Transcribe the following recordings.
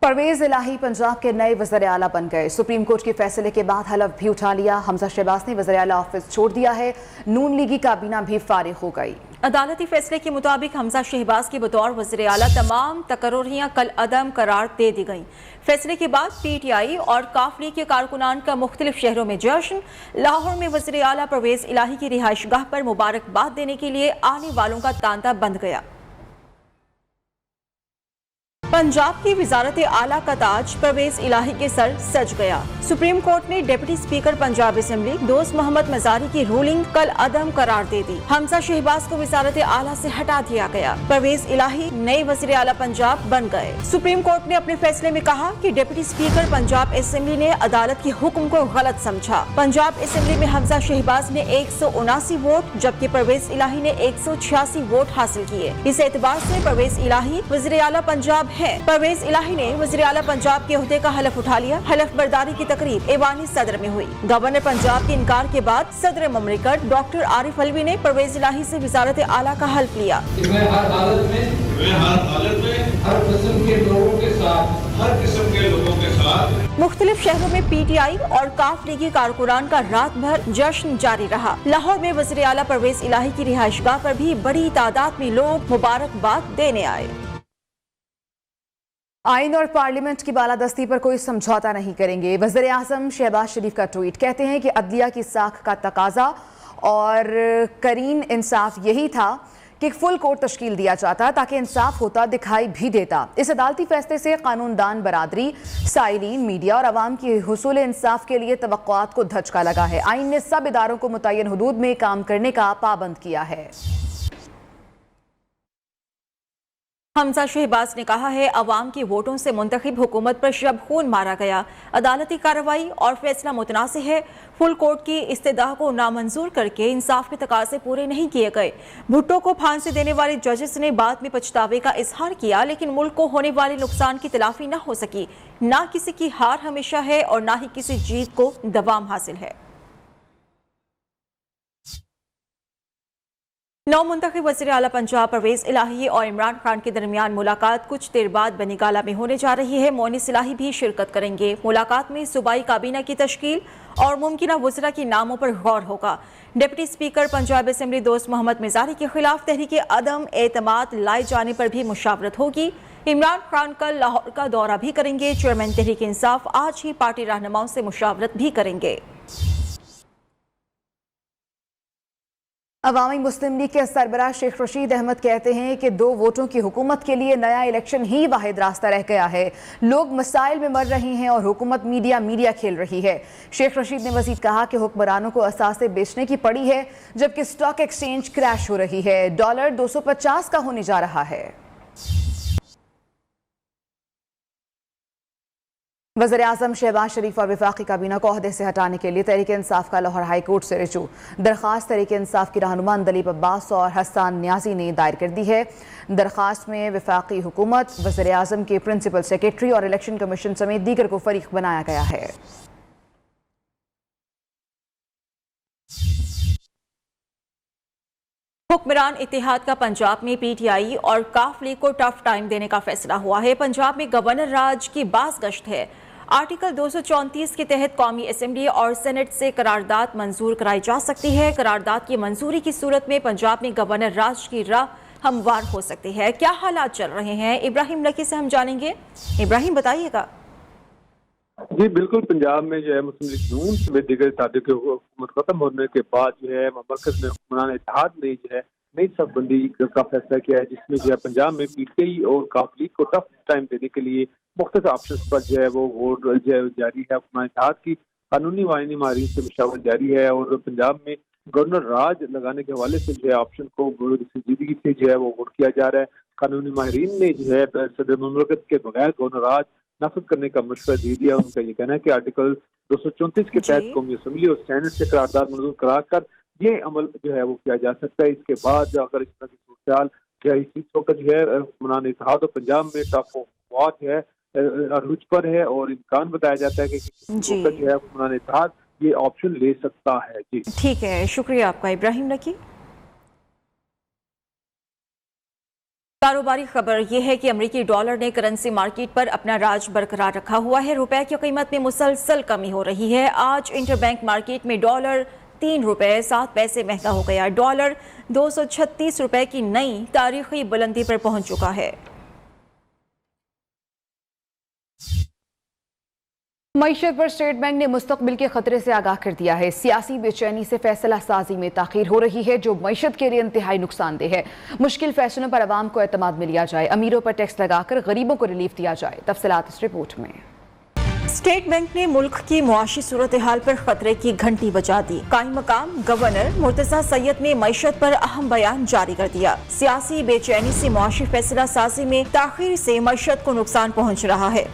परवेज इलाही पंजाब के नए वज़ीर आला बन गए। सुप्रीम कोर्ट के फैसले के बाद हलफ भी उठा लिया। हमजा शहबाज ने वज़ीर आला ऑफिस छोड़ दिया है। नून लीगी काबीना भी फारिग हो गई। अदालती फैसले के मुताबिक हमजा शहबाज के बतौर वज़ीर आला तमाम तकर्रियां कल अदम करार दे दी गईं। फैसले के बाद PTI और काफ लीग के कारकुनान का मुख्तलिफ शहरों में जश्न। लाहौर में वज़ीर आला परवेज इलाही की रिहाइशगाह पर मुबारकबाद देने के लिए आने वालों का तांता बंद गया। पंजाब की वजारत आला का ताज परवेज इलाही के सर सज गया। सुप्रीम कोर्ट ने डिप्टी स्पीकर पंजाब असेंबली दोस्त मोहम्मद मजारी की रूलिंग कल अदम करार दे दी। हमजा शहबाज को वजारत आला से हटा दिया गया। परवेज इलाही नए वज़ीर आला पंजाब बन गए। सुप्रीम कोर्ट ने अपने फैसले में कहा कि डिप्टी स्पीकर पंजाब असेंबली ने अदालत के हुक्म को गलत समझा। पंजाब असेंबली में हमजा शहबाज ने 179 वोट जबकि परवेज इलाही ने 186 वोट हासिल किए। इस एतबार से परवेज इलाही वज़ीर आला पंजाब है। परवेज इलाही ने वज़ीर आला पंजाब के ओहदे का हलफ उठा लिया। हलफ बर्दारी की तकरीब ऐवानी सदर में हुई। गवर्नर पंजाब के इनकार के बाद सदर ममलिकत डॉक्टर आरिफ अलवी ने परवेज इलाही से वज़ारत आला का हल्फ लिया। मैं हर हालत में हर किस्म के लोगों के साथ मुख्तलिफ शहरों में PTI और काफ लीगी कारकुनान का रात भर जश्न जारी रहा। लाहौर में वज़ीर आला परवेज इलाही की रिहाइशगाह पर भी बड़ी तादाद में लोग मुबारकबाद देने आए। आइन और पार्लियामेंट की बालादस्ती पर कोई समझौता नहीं करेंगे। वज़ीर आज़म शहबाज शरीफ का ट्वीट। कहते हैं कि अदलिया की साख का तकाजा और करीन इंसाफ यही था कि फुल कोर्ट तश्कील दिया जाता ताकि इंसाफ होता दिखाई भी देता। इस अदालती फैसले से कानूनदान बरादरी, साइलीन, मीडिया और अवाम की हुसूल इंसाफ के लिए तवक्कुआत को धचका लगा है। आइन ने सब इदारों को मुतय्यन हुदूद में काम करने का पाबंद किया है। हमजा शहबाज ने कहा है अवाम के वोटों से मुंतखब हुकूमत पर शब खून मारा गया। अदालती कार्रवाई और फैसला मुतनाज़ है। फुल कोर्ट की इस्तेदा को नामंजूर करके इंसाफ के तकाजे पूरे नहीं किए गए। भुट्टो को फांसी देने वाले जजेस ने बाद में पछतावे का इजहार किया, लेकिन मुल्क को होने वाले नुकसान की तलाफी न हो सकी। ना किसी की हार हमेशा है और ना ही किसी जीत को दवाम हासिल है। नौ मुंतखब वज़ीर आला पंजाब परवेज इलाही और इमरान खान के दरमियान मुलाकात कुछ देर बाद बनीगाला में होने जा रही है। मोनिस इलाही भी शिरकत करेंगे। मुलाकात में सूबाई काबीना की तश्कील और मुमकिना वज़रा के नामों पर गौर होगा। डिप्टी स्पीकर पंजाब असेंबली दोस्त मोहम्मद मजारी के खिलाफ तहरीक अदम एतमाद लाए जाने पर भी मुशावरत होगी। इमरान खान कल लाहौर का दौरा भी करेंगे। चेयरमैन तहरीक इंसाफ आज ही पार्टी रहनुमाओं से मुशावरत भी करेंगे। अवामी मुस्लिम लीग के सरबराह शेख रशीद अहमद कहते हैं कि 2 वोटों की हुकूमत के लिए नया इलेक्शन ही वाहिद रास्ता रह गया है। लोग मसाइल में मर रहे हैं और हुकूमत मीडिया खेल रही है। शेख रशीद ने मजीद कहा कि हुक्मरानों को असासे बेचने की पड़ी है जबकि स्टॉक एक्सचेंज क्रैश हो रही है। डॉलर 250 का होने जा रहा है। वज़ीर आज़म शहबाज शरीफ और वफाकी काबीना को ओहदे से हटाने के लिए तहरीक इंसाफ का लाहौर हाई कोर्ट से रिजू दरख्वास्त तहरीक इंसाफ की रहनुमा दलीप अब्बास और हसन न्याजी ने दायर कर दी है। दरख्वास्त में वफाकी हुकूमत, वज़ीर आज़म के प्रिंसिपल सेक्रेटरी और इलेक्शन कमीशन समेत दीगर को फरीक बनाया गया है। हुक्मरान इत्तेहाद का पंजाब में PTI और काफ लीग को टफ टाइम देने का फैसला हुआ है। पंजाब में गवर्नर राज की बास गश्त है। आर्टिकल 234 के तहत कौमी असेंबली और सेनेट से करारदाद मंजूर कराई जा सकती है। करारदाद की मंजूरी की सूरत में पंजाब में गवर्नर राज की राह हमवार हो सकती है। क्या हालात चल रहे हैं, इब्राहिम लकी से हम जानेंगे। इब्राहिम बताइएगा। जी बिल्कुल, पंजाब में जो है मुस्लिम लीग नून समेत दीगर इत्तेहादियों की हुकूमत खत्म होने के बाद जो है मरकज में हुक्मरान इत्तेहाद ने जो है नई सफबंदी का फैसला किया है, जिसमें जो है पंजाब में PTI और काफ लीग को टफ टाइम देने के लिए मुख्तलिफ ऑप्शन पर जो है वो वोट जो है जारी है। हुक्मरान इत्तेहाद की कानूनी व आईनी माहिरीन से मुशावरत जारी है और पंजाब में गवर्नर राज लगाने के हवाले से जो है ऑप्शन को संजीदगी से जो है वो वोट किया जा रहा है। कानूनी माहिरीन ने जो है सदर ममलकत के बगैर गवर्नर राज नाफिज करने का मशवरा दे दिया। उनका ये कहना है कि आर्टिकल 234 के तहत कौमी असेंबली और सेनेट से करारदाद मंजूर कराकर ये अमल जो है वो किया जा सकता है। इसके बाद अगर इस तरह की सूरत जो है इसी वक्त जो है हुक्मरान इत्तेहाद और पंजाब में टफ है अरूज पर है और इम्कान बताया जाता है कि जो है हुक्मरान इत्तेहाद ये ऑप्शन ले सकता है। जी ठीक है, शुक्रिया आपका इब्राहिम लकी। कारोबारी खबर यह है कि अमेरिकी डॉलर ने करेंसी मार्केट पर अपना राज बरकरार रखा हुआ है। रुपए की कीमत में मुसलसल कमी हो रही है। आज इंटरबैंक मार्केट में डॉलर 3 रुपए 7 पैसे महंगा हो गया। डॉलर 236 रुपए की नई तारीखी बुलंदी पर पहुंच चुका है। मईशत पर स्टेट बैंक ने मुस्तकबिल के खतरे से आगाह कर दिया है। सियासी बेचैनी से फैसला साजी में ताखीर हो रही है, जो मईशत के लिए इंतहाई नुकसानदेह है। मुश्किल फैसलों पर आवाम को एतमाद में लिया जाए, अमीरों पर टैक्स लगाकर गरीबों को रिलीफ दिया जाए। तफसीलात इस रिपोर्ट में। स्टेट बैंक ने मुल्क की मुआशी सूरत हाल पर खतरे की घंटी बजा दी। कायम मकाम गवर्नर मुर्तजा सैयद ने मईशत पर अहम बयान जारी कर दिया। सियासी बेचैनी से मुआशी फैसला साजी में ताखीर से मईशत को नुकसान पहुँच रहा है।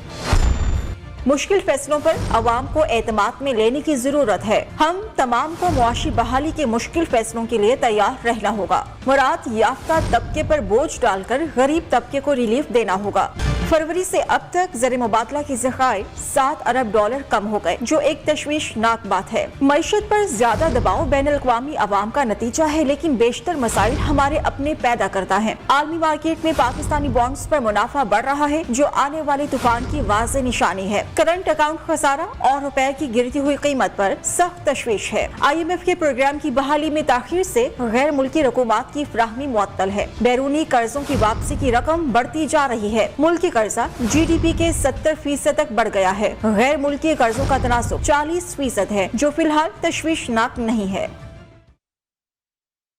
मुश्किल फैसलों पर अवाम को एतमाद में लेने की जरूरत है। हम तमाम को मुआशी बहाली के मुश्किल फैसलों के लिए तैयार रहना होगा। मुराद याफ्ता तबके पर बोझ डालकर गरीब तबके को रिलीफ देना होगा। फरवरी से अब तक ज़र मुबादला के ज़खायर 7 अरब डॉलर कम हो गए, जो एक तशवीशनाक बात है। मईशत पर ज्यादा दबाव बैनुल अक़वामी अवाम का नतीजा है, लेकिन बेशतर मसाइल हमारे अपने पैदा करता है। आलमी मार्केट में पाकिस्तानी बॉन्ड्स पर मुनाफा बढ़ रहा है, जो आने वाले तूफान की वाज़ेह निशानी है। करंट अकाउंट खसारा और रुपए की गिरती हुई कीमत पर सख्त तशवीश है। IMF के प्रोग्राम की बहाली में ताखीर से गैर मुल्की रकूमात की फराहमी मुअत्तल है। बैरूनी कर्जों की वापसी की रकम बढ़ती जा रही है। मुल्की कर्जा GDP के 70% तक बढ़ गया है। गैर मुल्की कर्जों का तनासुब 40% है, जो फिलहाल तशवीशनाक नहीं है।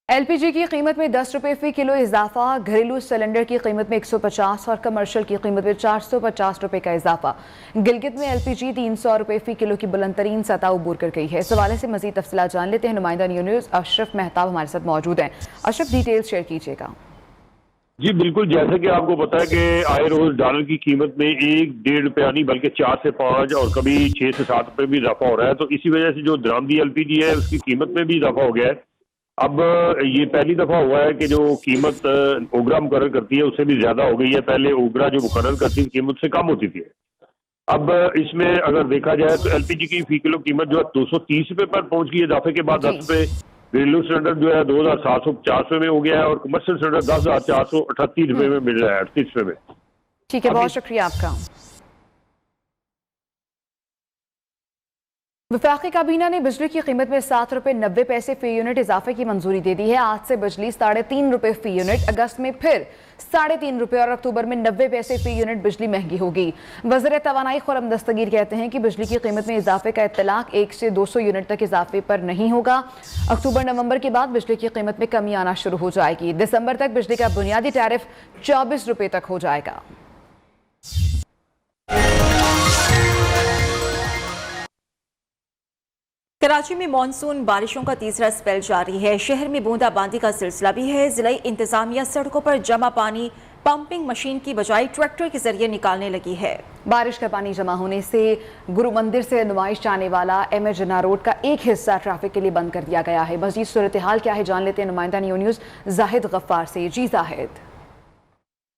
LPG की कीमत में 10 रुपए फी किलो इजाफा, घरेलू सिलेंडर की कीमत में 150 और कमर्शियल की कीमत में 450 रुपए का इजाफा। गिलगित में LPG 300 रुपए फी किलो की बुलंद तरीन सतह उबूर कर गई है। इस हवाले से मजीद तफसीलात जान लेते हैं। नुमाइंदा न्यूज़ अशरफ मेहताब हमारे साथ मौजूद हैं। अशरफ, डिटेल्स शेयर कीजिएगा। जी बिल्कुल, जैसे कि आपको पता है कि आए रोज डॉलर की कीमत में 1-1.5 रुपया नहीं बल्कि 4 से 5 और कभी 6 से 7 रुपए भी इजाफा हो रहा है। तो इसी वजह से जो दरामदी LPG है उसकी कीमत में भी इजाफा हो गया है। अब ये पहली दफा हुआ है कि जो कीमत ओगरा मुकर्रर करती है उससे भी ज्यादा हो गई है। पहले ओगरा जो मुकर्रर करती थी कीमत से कम होती थी। अब इसमें अगर देखा जाए तो LPG की फी किलो कीमत जो है 230 रुपए पर पहुंच गई। इजाफे के बाद 10 रुपए। घरेलू सिलेंडर जो है 2750 रुपए में हो गया है और कमर्शियल सिलेंडर 10,438 रुपए में मिल रहा है, 38 रुपए में। ठीक है, बहुत शुक्रिया आपका। वफाकी काबीना ने बिजली की कीमत में 7 रुपए 90 पैसे फी यूनिट इजाफे की मंजूरी दे दी है। आज से बिजली 3.5 रुपए फी यूनिट, अगस्त में फिर 3.5 रुपए और अक्टूबर में 90 पैसे फी यूनिट बिजली महंगी होगी। वज़ीर तवानाई खुर्रम दस्तगीर कहते हैं कि बिजली की कीमत में इजाफे का इत्तलाक 1 से 200 यूनिट तक इजाफे पर नहीं होगा। अक्टूबर-नवंबर के बाद बिजली की कीमत में कमी आना शुरू हो जाएगी। दिसंबर तक बिजली का बुनियादी टैरिफ 24 रुपए तक हो जाएगा। कराची में मानसून बारिशों का तीसरा स्पेल जारी है। शहर में बूंदाबांदी का सिलसिला भी है। जिला इंतजामिया सड़कों पर जमा पानी पंपिंग मशीन की बजाय ट्रैक्टर के जरिए निकालने लगी है। बारिश का पानी जमा होने से गुरु मंदिर से नुमाइश जाने वाला MA जिन्ना रोड का एक हिस्सा ट्रैफिक के लिए बंद कर दिया गया है। मजीद सूरत हाल क्या है जान लेते हैं नुमाइंदा न्यूज़ जाहिद गफ्फार से। जी जाहिद।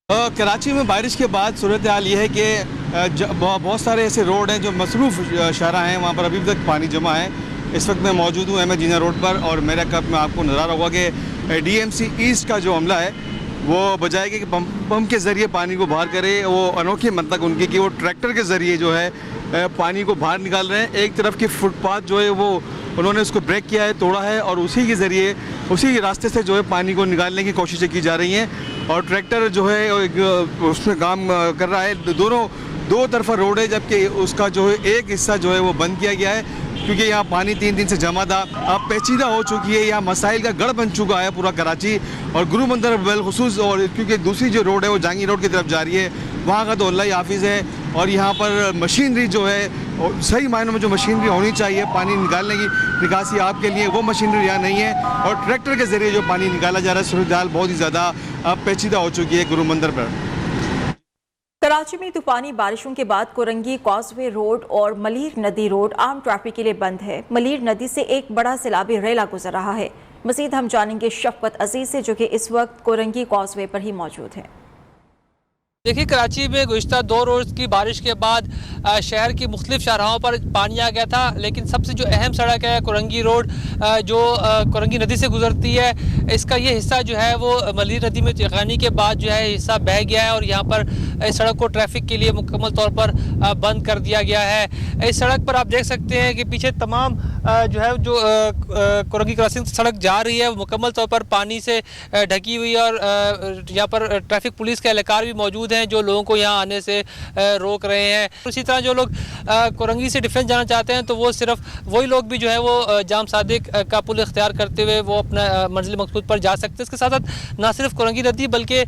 कराची में बारिश के बाद सूरत हाल ये है कि बहुत सारे ऐसे रोड हैं जो मसरूफ़ शहरा हैं, वहाँ पर अभी तक पानी जमा है। इस वक्त मैं मौजूद हूँ MA जिन्ना रोड पर और मेरा कप में आपको नज़र आ रहा होगा कि DMC ईस्ट का जो अमला है वो बजाय कि पंप के ज़रिए पानी को बाहर करे, वो अनोखी मतलब उनकी कि वो ट्रैक्टर के ज़रिए जो है पानी को बाहर निकाल रहे हैं। एक तरफ की फुटपाथ जो है वो उन्होंने उसको ब्रेक किया है, तोड़ा है और उसी के ज़रिए उसी रास्ते से जो है पानी को निकालने की कोशिशें की जा रही हैं और ट्रैक्टर जो है उसमें काम कर रहा है। दो तरफा रोड है, जबकि उसका जो है एक हिस्सा जो है वो बंद किया गया है क्योंकि यहाँ पानी 3 दिन से जमा था। अब पेचीदा हो चुकी है, यहाँ मसाइल का गढ़ बन चुका है पूरा कराची और गुरु मंदिर बिलखुसूस। और क्योंकि दूसरी जो रोड है वो जहांगीर रोड की तरफ जा रही है, वहाँ का तो अल्लाह हाफिज़ है। और यहाँ पर मशीनरी जो है सही मायनों में जो मशीनरी होनी चाहिए पानी निकालने की निकासी आपके लिए, वो मशीनरी यहाँ नहीं है और ट्रैक्टर के ज़रिए जो पानी निकाला जा रहा है। सूरत हाल बहुत ही ज़्यादा पेचीदा हो चुकी है गुरु मंदिर पर। कराची में तूफानी बारिशों के बाद कोरंगी कॉजवे रोड और मलीर नदी रोड आम ट्रैफिक के लिए बंद है। मलीर नदी से एक बड़ा सैलाबी रेला गुजर रहा है। मजीद हम जानेंगे शफकत अजीज से, जो कि इस वक्त कोरंगी कॉजवे पर ही मौजूद है। देखिए, कराची में गुज़िश्ता 2 रोज़ की बारिश के बाद शहर की मुख्तलिफ शाहराहों पर पानी आ गया था, लेकिन सबसे जो अहम सड़क है कुरंगी रोड, जो कुरंगी नदी से गुज़रती है, इसका ये हिस्सा जो है वो मलीर नदी में तगनी के बाद जो है हिस्सा बह गया है और यहाँ पर इस सड़क को ट्रैफिक के लिए मुकम्मल तौर पर बंद कर दिया गया है। इस सड़क पर आप देख सकते हैं कि पीछे तमाम जो है जो कुरंगी क्रॉसिंग सड़क जा रही है वो मुकम्मल तौर पर पानी से ढकी हुई है और यहाँ पर ट्रैफिक पुलिस के एहलकार भी मौजूद हैं जो लोगों को यहाँ आने से रोक रहे हैं। उसी तरह जो लोग कुरंगी से डिफेंस जाना चाहते हैं तो वो सिर्फ वही लोग भी जो है वो जाम सादिक का पुल इख्तियार करते हुए वो अपना मंजिल मकसूद पर जा सकते हैं। इसके साथ साथ ना सिर्फ कुरंगी नदी बल्कि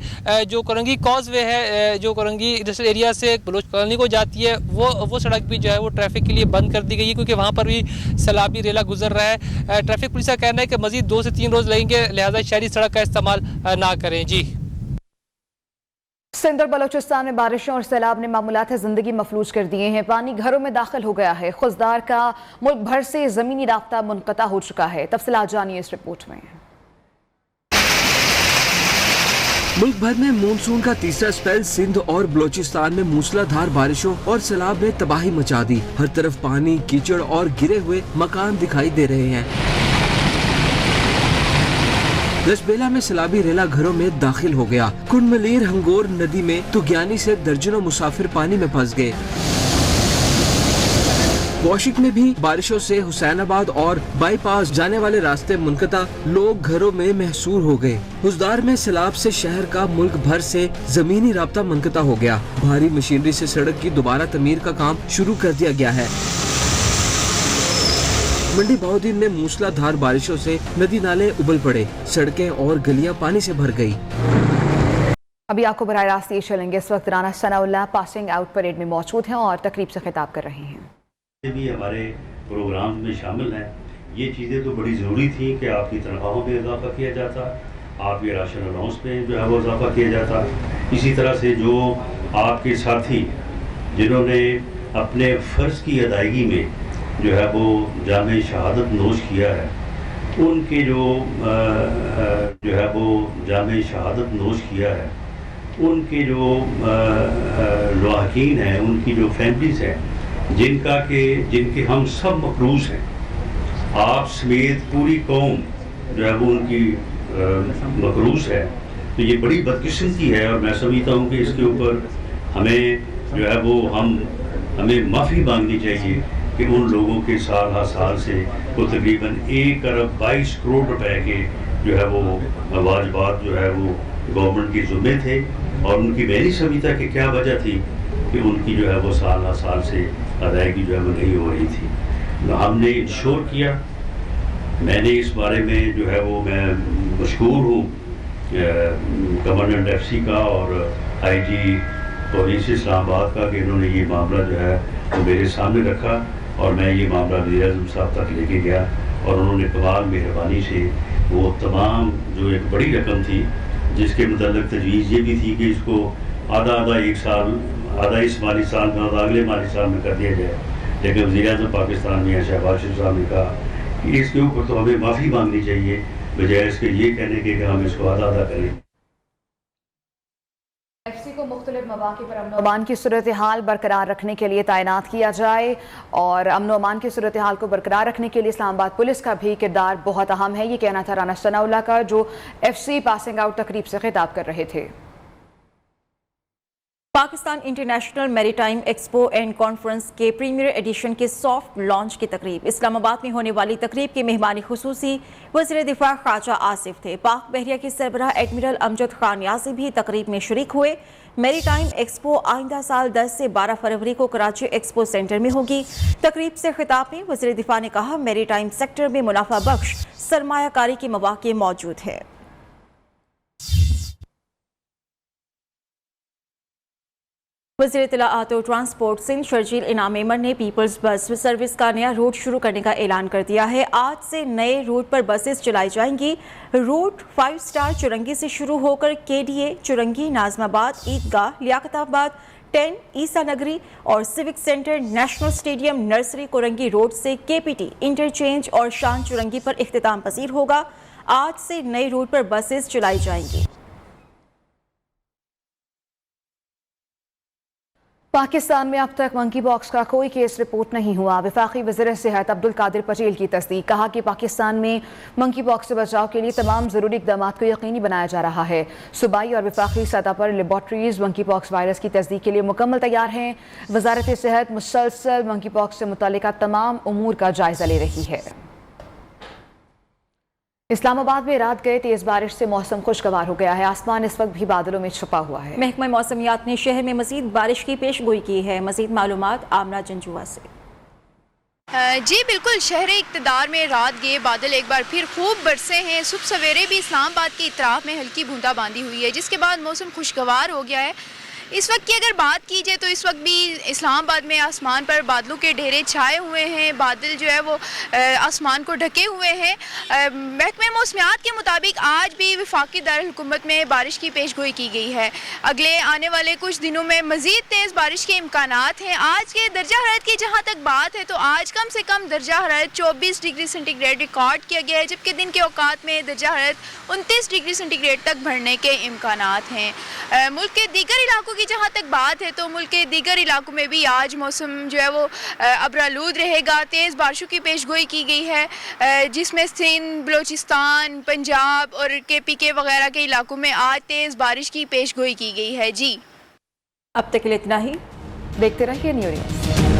जो कुरंगी कॉजवे है जो कुरंगी इंडस्ट्रियल एरिया से बलोच कॉलोनी को जाती है वो सड़क भी जो है वो ट्रैफिक के लिए बंद कर दी गई है क्योंकि वहाँ पर भी सैलाबी रेला गुजर रहा है। ट्रैफिक पुलिस का कहना है कि मजीद 2 से 3 रोज़ लगेंगे, लिहाजा शहरी सड़क का इस्तेमाल ना करें। जी, सिंध और बलोचिस्तान में बारिशों और सैलाब ने मामूलात ज़िंदगी मफलूज कर दिए हैं। पानी घरों में दाखिल हो गया है। खुजदार का मुल्क भर से ज़मीनी राब्ता मुनक़ता हो चुका है। तफसीलात जानिए इस रिपोर्ट में। मुल्क भर में मानसून का तीसरा स्पेल सिंध और बलोचिस्तान में मूसलाधार बारिशों और सैलाब ने तबाही मचा दी। हर तरफ पानी, कीचड़ और गिरे हुए मकान दिखाई दे रहे हैं। लशबेला में सैलाबी रेला घरों में दाखिल हो गया। कुनमलीर हंगोर नदी में तुग्यानी से दर्जनों मुसाफिर पानी में फंस गए। वाशिक में भी बारिशों से हुसैनाबाद और बाईपास जाने वाले रास्ते मुनक़ता, लोग घरों में महसूर हो गए। हुसदार में सैलाब से शहर का मुल्क भर से जमीनी राब्ता मुनक़ता हो गया। भारी मशीनरी से सड़क की दोबारा तमीर का काम शुरू कर दिया गया है। मंडी बहाउद्दीन में मूसलाधार बारिशों से नदी नाले उबल पड़े, सड़कें और गलियां पानी से भर गई। अभी आपको बराह रास्त ये चलेंगे। इस वक्त Rana Sanaullah passing out parade में मौजूद हैं और तकरीब से खिताब कर रहे हैं। भी हमारे प्रोग्राम में शामिल हैं। ये चीज़ें तो बड़ी ज़रूरी थी कि आपकी तनख्वाहों में इजाफा किया जाता, आपके राशन अलाउंस में जो है वो इजाफा किया जाता। इसी तरह से जो आपके साथी जिन्होंने अपने फ़र्ज़ की अदायगी में जो है वो जामे शहादत नोश किया है, उनके जो है वो जामे शहादत नोश किया है, उनके जो लवाहकीन हैं, उनकी जो फैमिलीज़ हैं, जिनके हम सब मकरूज हैं, आप समेत पूरी कौम जो है वो उनकी मकरूज है। तो ये बड़ी बदकिस्मती है और मैं समझता हूँ कि इसके ऊपर हमें जो है वो हमें माफ़ी मांगनी चाहिए कि उन लोगों के साल हर साल से वो तकरीबन 1 अरब 22 करोड़ रुपए के जो है वो वाजबात जो है वो गवर्नमेंट के ज़िम्मे थे और उनकी मैं नहीं समझता कि क्या वजह थी कि उनकी जो है वो साल हर साल से अदायगी जो है वो नहीं हो रही थी। तो हमने इंश्योर किया, मैंने इस बारे में जो है वो मैं मशहूर हूँ कमांडेंट FC का और IG पुलिस इस्लामाबाद का कि इन्होंने ये मामला जो है वो मेरे सामने रखा और मैं ये मामला वज़ीर आज़म साहब तक लेके गया और उन्होंने कमाल मेहरबानी से वो तमाम जो एक बड़ी रकम थी जिसके मतलब तजवीज़ ये भी थी कि इसको आधा 1 साल, आधा इस माली साल में और अगले माली साल में कर दिया जाए, लेकिन वज़ीर आज़म पाकिस्तान में शहबाज शरीफ साहब ने कहा कि इसके ऊपर तो हमें माफ़ी मांगनी चाहिए बजाय इसके ये कहने के कि हम इसको आधा करें। FC को मुख्तलिफ मौक़े पर अमन अमान की सूरत हाल बरकरार रखने के लिए तैनात किया जाए और अमन अमान की सूरत हाल को बरकरार रखने के लिए इस्लामाबाद पुलिस का भी किरदार बहुत अहम है। ये कहना था राना सनाउल्लाह का जो FC पासिंग आउट तकरीब से खिताब कर रहे थे। Pakistan international maritime expo and conference के प्रीमियर एडिशन के सॉफ्ट लॉन्च की तकरीब। इस्लामाबाद में होने वाली तकरीब के मेहमान खुसूसी वज़ीर दिफा ख्वाजा आसिफ थे। पाक बहरिया के सरबराह एडमिरल अमजद खान यासी भी तकरीब में शरीक हुए। मैरीटाइम एक्सपो आइंदा साल 10 से 12 फरवरी को कराची एक्सपो सेंटर में होगी। तकरीब से खिताब में वज़ीर दिफा ने कहा, मैरीटाइम सेक्टर में मुनाफा बख्श सरमायाकारी के मौक़े मौजूद है। वज़ीर इत्तलाआत और ट्रांसपोर्ट सिंध शर्जील इनाम मेमन ने पीपल्स बस सर्विस का नया रूट शुरू करने का ऐलान कर दिया है। आज से नए रूट पर बसेस चलाई जाएंगी। रूट 5 स्टार चुरंगी से शुरू होकर KDA चुरंगी, नाजमाबाद, ईदगाह, लियाकताबाद, 10 ईसा नगरी और civic centre, national stadium, nursery Korangi road से KPT इंटरचेंज और शान चुरंगी पर इख्तिताम पसीर होगा। आज से नए रूट पर बसेस चलाई जाएंगी। पाकिस्तान में अब तक मंकी पॉक्स का कोई केस रिपोर्ट नहीं हुआ। वफाकी वज़ीर सेहत अब्दुल कादिर पटेल की तस्दीक, कहा कि पाकिस्तान में मंकी पॉक्स से बचाव के लिए तमाम ज़रूरी इक़दाम को यकीनी बनाया जा रहा है। सूबाई और वफाकी सतह पर लेबॉर्ट्रीज मंकी पॉक्स वायरस की तस्दीक के लिए मुकम्मल तैयार हैं। वज़ारत सेहत मुसलसल मंकी पॉक्स से मुतल्लिक़ तमाम उमूर का जायज़ा ले रही है। इस्लामाबाद में रात गए तेज बारिश से मौसम खुशगवार हो गया है। आसमान इस वक्त भी बादलों में छुपा हुआ है। महकमा मौसमियात ने शहर में मजीद बारिश की पेशगोई की है। मजीद मालूमात आमना जंजुआ से। जी बिल्कुल, शहर इक़्तिदार में रात गए बादल एक बार फिर खूब बरसे हैं। सुबह सवेरे भी इस्लामाबाद की इतराफ में हल्की बूंदाबांदी हुई है, जिसके बाद मौसम खुशगवार हो गया है। इस वक्त की अगर बात की जाए तो इस वक्त भी इस्लामाबाद में आसमान पर बादलों के ढेरे छाए हुए हैं। बादल जो है वो आसमान को ढके हुए हैं। महकमे मौसमियात के मुताबिक आज भी वफाकी दारुल हुकूमत में बारिश की पेशगोई की गई है। अगले आने वाले कुछ दिनों में मज़ीद तेज़ बारिश के इम्कानात हैं। आज के दर्जा हरारत की जहाँ तक बात है तो आज कम से कम दर्जा हरारत 24 डिग्री सेंटीग्रेड रिकॉर्ड किया गया है, जबकि दिन के औकात में दर्जा हरारत 29 डिग्री सेंटीग्रेड तक बढ़ने के इम्कानात हैं। मुल्क के दीगर इलाकों जहाँ तक बात है तो मुल्क के दीगर इलाकों में भी आज मौसम जो है वो अबरालूद रहेगा। तेज़ बारिशों की पेशगोई की गई है, जिसमें सिंध, बलोचिस्तान, पंजाब और KPK वगैरह के इलाकों में आज तेज़ बारिश की पेशगोई की गई है। जी अब तक के लिए इतना ही। देखते रहिए न्यूज़।